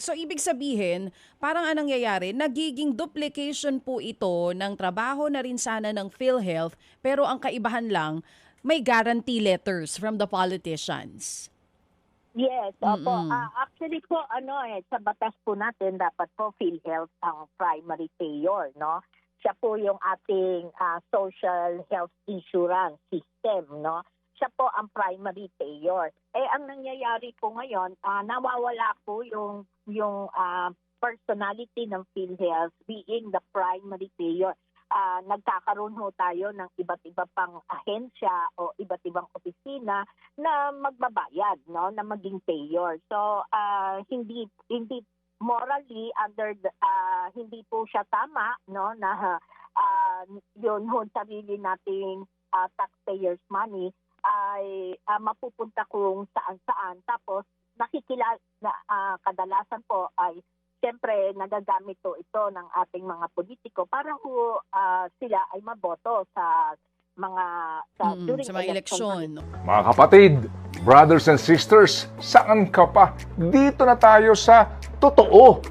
So ibig sabihin, parang anong nangyayari, nagiging duplication po ito ng trabaho na rin sana ng PhilHealth, pero ang kaibahan lang, may guarantee letters from the politicians. Yes, opo. Actually po, sa batas po natin, dapat po PhilHealth ang primary payer, no? Siya po yung ating social health insurance system, no? Siya po ang primary payer. Ang nangyayari po ngayon, nawawala po yung personality ng PhilHealth being the primary payer. Nagkakaroon ho tayo ng iba't iba pang ahensya o iba't ibang opisina na magbabayad, no, na maging payer. So hindi morally hindi po siya tama, no, na yun ho sarili nating taxpayers money ay mapupunta kung saan-saan. Tapos nakikilala kadalasan po ay siyempre nagagamit ito ng ating mga politiko para ho sila ay maboto sa mga during sa mga eleksyon. Mga kapatid, brothers and sisters, saan ka pa? Dito na tayo sa totoo.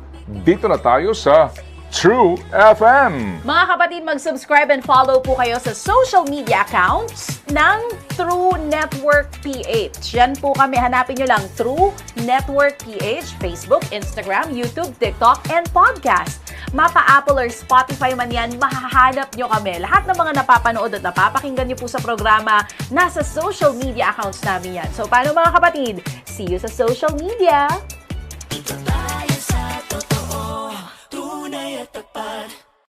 Dito na tayo sa True FM. Mga kapatid, mag-subscribe and follow po kayo sa social media accounts ng True Network PH. Yan po kami. Hanapin nyo lang True Network PH, Facebook, Instagram, YouTube, TikTok, and podcast. Mapa Apple or Spotify man yan, mahahanap nyo kami. Lahat ng mga napapanood at napapakinggan nyo po sa programa, nasa social media accounts namin yan. So, paano mga kapatid? See you sa social media!